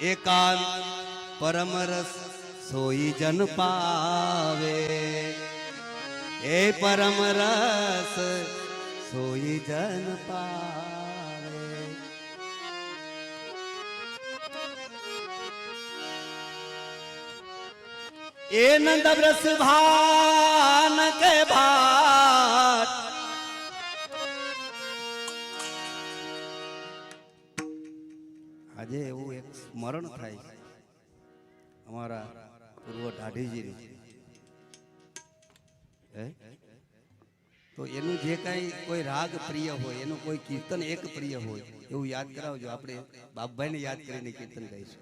एकांत परम रस सोई जन पावे, ए परम रस सोई जन पावे। ए नंद ब्रस भान के भाट, આજે એવું એક સ્મરણ થાય અમારા પૂર્વ ઢાઢીજીનું, તો એનું જે કાંઈ કોઈ રાગ પ્રિય હોય, એનું કોઈ કીર્તન એક પ્રિય હોય એવું યાદ કરાવજો. આપણે બાપભાઈને યાદ કરીને કીર્તન ગાઈશું.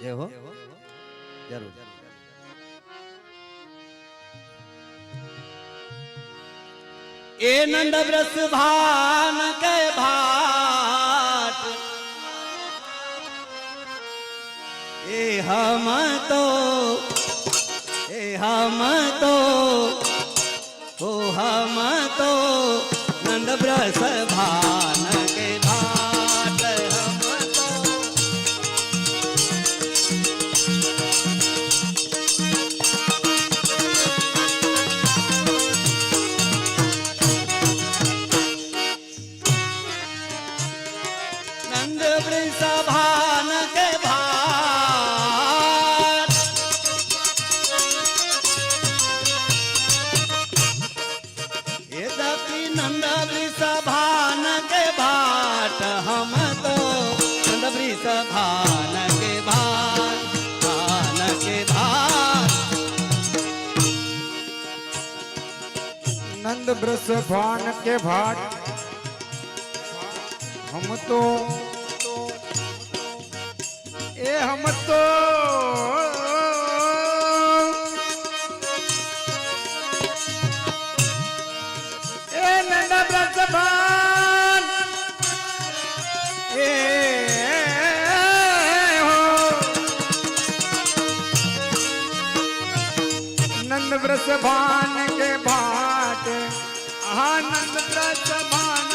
એ હો જરૂર. ए नंद ब्रस भान के भाट, ए हम तो ओ हम तो नंद ब्रस भान के भाट, हम तो नंद ब्रस भान के भाट, ये दपी नंद ब्रस भान के भाट, हम तो नंद ब्रस भान के भाट, भान के भाट। नंद ब्रस भान के भाट, हम तो हम तो नंद ब्रस भान नंद ब्रस भान के भाट, आनंद ब्रस भान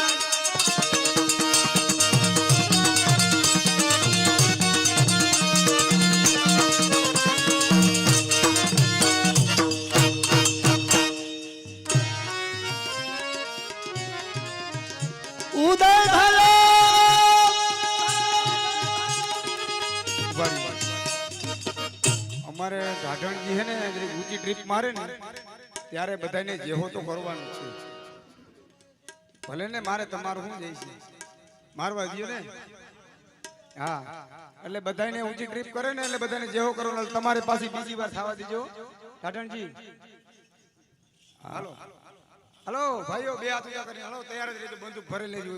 उदय भलो અમારે ઢાઢણજી હે ને ઊંચી ટ્રીપ મારે ને ત્યારે બધાને જેહો તો કરવાનું છે. ભલે ને મારે તમારું શું જઈશે મારવા દયો ને. હા એટલે બધાને ઊંચી ટ્રીપ કરે ને એટલે બધાને જેહો કરવાનો. તમારે પાછી બીજી વાર થવા દીજો ઢાઢણજી. હાલો હાલો ભાઈઓ, બે હાથ ઊંચા કરીને હાલો, તૈયાર જ રહેજો, બંદૂક ભરે લેજો.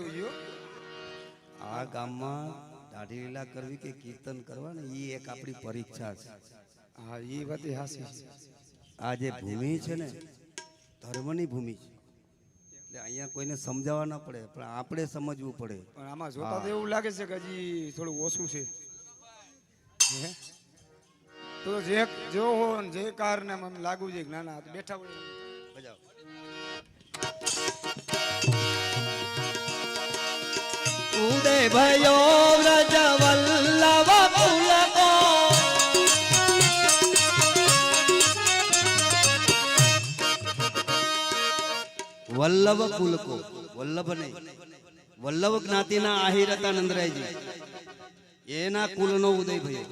આ ગામમાં દાઢી લીલા કરવી કે કીર્તન કરવા ને એ એક આપણી પરીક્ષા છે. હા એ વાત હાસી. આ જે ભૂમિ છે ને ધર્મની ભૂમિ છે, એટલે અહીંયા કોઈને સમજાવવા ના પડે, પણ આપણે સમજવું પડે. પણ આમાં જોતા તો એવું લાગે છે કે હજી થોડું ઓછું છે. તો જે જો હો જે કાર ને મને લાગુ છે ના ના બેઠા હોય બજાવ. ઉદય ભયો વ્રજ વલ્લભ કુલ કો, વલ્લભ કુલ કો, વલ્લભ નહીં, વલ્લભ જ્ઞાતિના આહિર હતા નંદરાયજી, એના કુલનો ઉદય ભયો.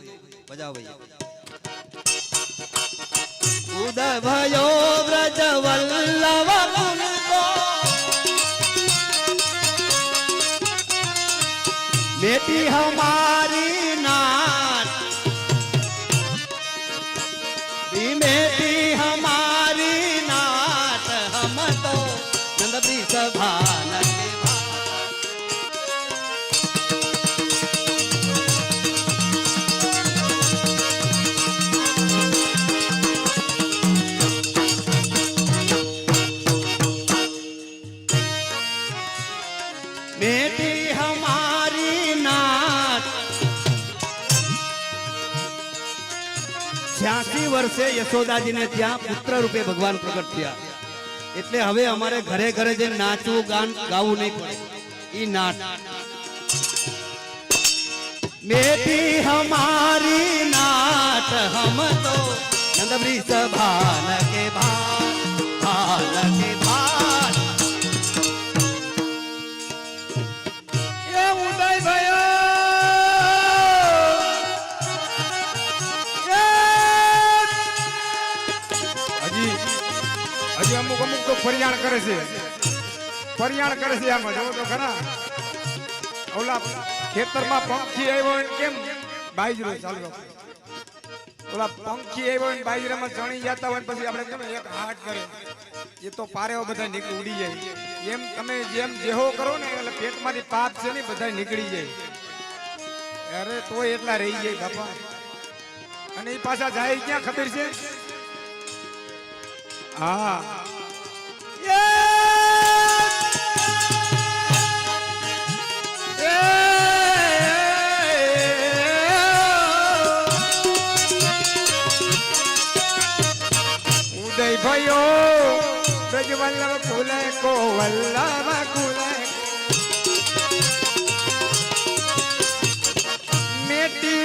બજાવ ભાઈ. ઉદય ભયો વ્રજ વલ્લભ કુલ કો, बेटी हमारी नात, बेटी हमारी नात, हम तो नंद ब्रस भान के भाट। बेटी हमारी नात, 86 વર્ષે યશોદાજીને ત્યાં પુત્ર રૂપે ભગવાન પ્રગટ થયા. એટલે હવે અમારે ઘરે ઘરે જે નાચવું ગાન ગાવું નહીં પડે. ઈ નાટ बेटी हमारी नाट हम तो नंदवृष भान के भान के भान એ ઉદય ભયો હજી હજી અમુક અમુક તો ફરિયાણ કરે છે આમાં જોવો તો ખરા ઓલા ખેતરમાં પંખી આવ્યો હોય ને કેમ બાજરો ચાલુ રાખો ઓલા પંખી આવ્યો હોય ને બાજરામાં ચણી જતા હોય ને પછી આપણે કેમ એક હાટ કરે એ તો પારેઓ બધા નીકળી ઉડી જાય એમ તમે જેમ જેહો કરો ને એટલે પેટમાંથી પાપ છે ને બધા નીકળી જાય અરે તો એટલા રહી જાય બાપા અને એ પાછા જાય ક્યાં ખબર છે હા ઉદય भयो ब्रज वल्लभ फूले को वल्लभ फूले मेटी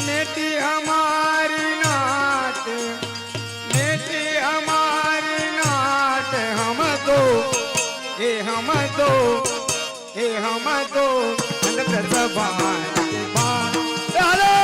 मेटी हमारी नाट हम दो ए हम दो ए हम दो जबान के बान डालो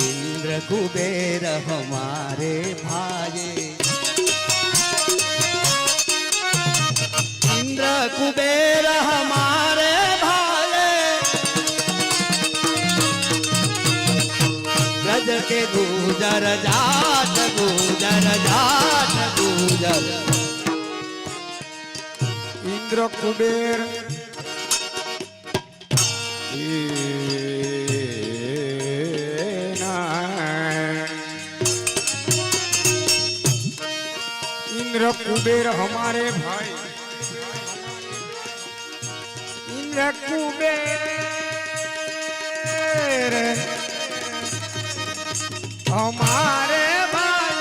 इंद्र कुबेर हमारे भाई इंद्र कुबेर हमारे ब्रज के गुजर जाट गुजर इंद्र कुबेर इंद्र कुबेर हमारे भाई इंद्र कुबेर हमारे भाई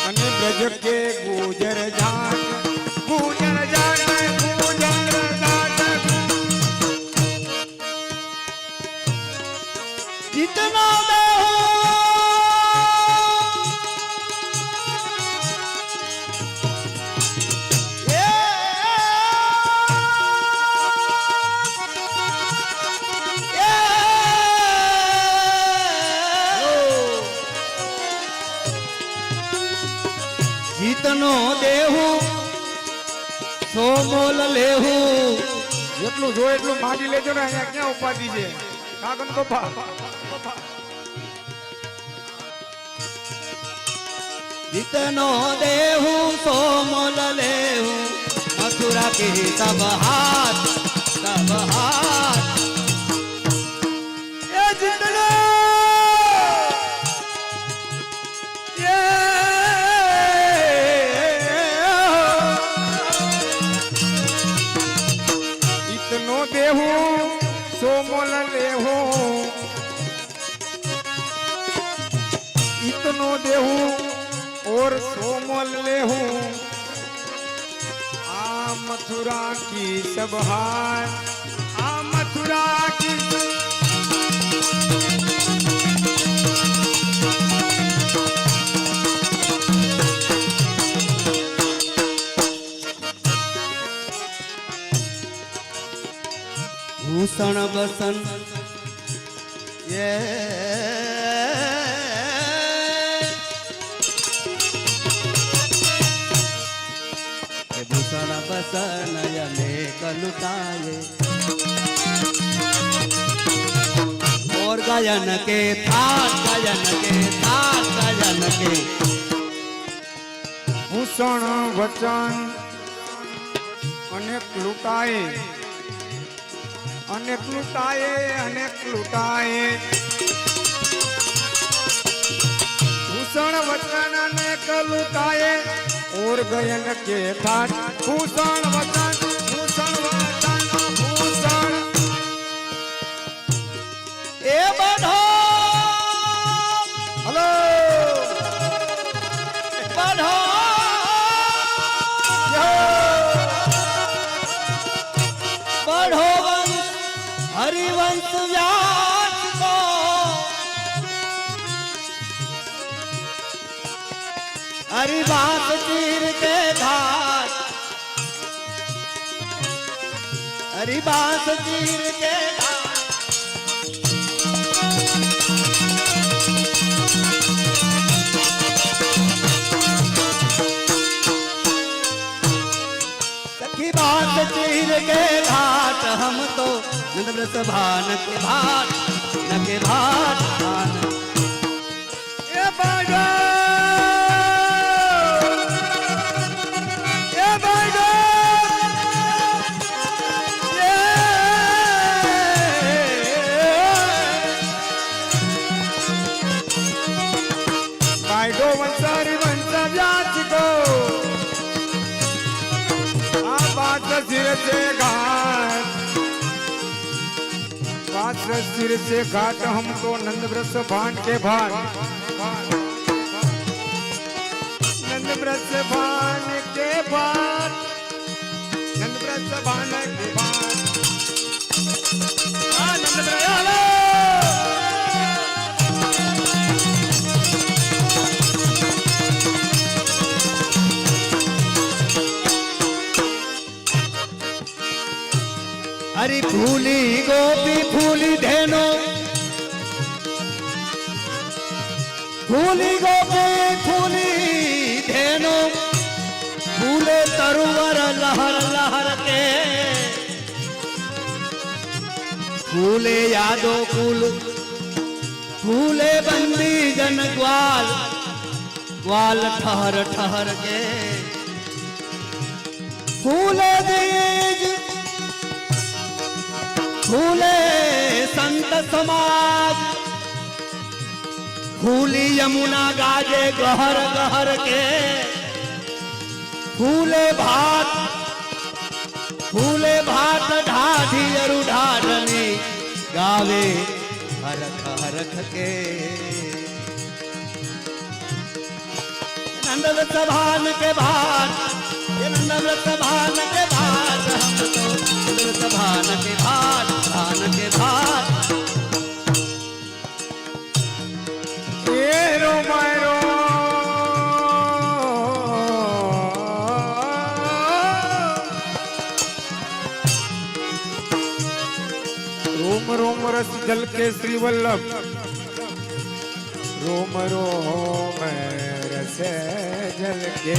અને બ્રજ કે ગુજર જાટ जितना જીતનો દેવું સો મોલ લેવું જેટલું જો એટલું માગી લેજો ને અહીંયા ક્યાં ઉપાધિ છે કાગન બપા जितनो देहूं सो मोल लेहूं मथुरा के सब हाथ ये जितनो ये इतनो देहूं सो मोल लेहूं इतनो देहूं और सोमल ले हूँ आ मथुरा की सब हार आ मथुरा की भूषण बसन ये भूषण बसन अनेक लुटाए और गायन के भूषण वचन अनेक लुटाए वचन ने कलुताए और गयन के ठाट भूषण वचन भूषण ए बढ़ो हेलो बढ़ो बढ़ो वंश हरिवंश व्यास को हरिबास चीर के घाट हरिबास चीर के घाट सखी बात चीर के घाट हम तो नंदव्रत भान के भाट न के भाट भान ये बाजा सिर से घाट हमको नंदव्रत भान के भाट नंदव्रत भान के भाट नंदव्रत भान के भाट हरी फूली गोपी फूली धेनो फूली गोपी फूली धेनो फूले तरुवर लहर लहर के फूले यादो कुल फूले बंदी जन ग्वाल ग्वाल ठहर ठहर के फूले बीज फूले संत समाज फूली यमुना गाजे गहर गहर के फूले भात ढाढी अरु ढाढनी गावे हरख हरख के नंदव्रत भान के भाट ये नंदव्रत भान के भाट हम तो नंदव्रत भान के भाट भान के भाट ये रो मायरो रोम रोम रस जल के श्री वल्लभ रोम रोम रस जल के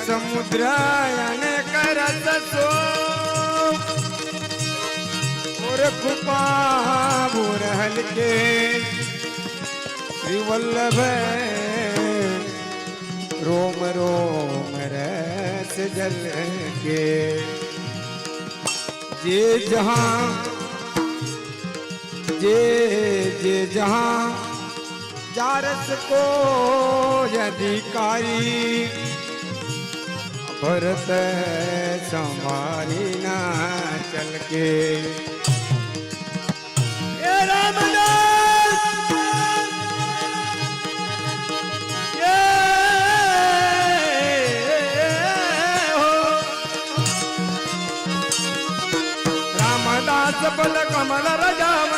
समुद्रायन करत सो और कृपा बुरहल के श्री वल्लभ रोम रोम रस जल के जे जहां जारस को अधिकारी भरत समारी ना चल के ये रामदास ये हो रामदास बल कमल रजाम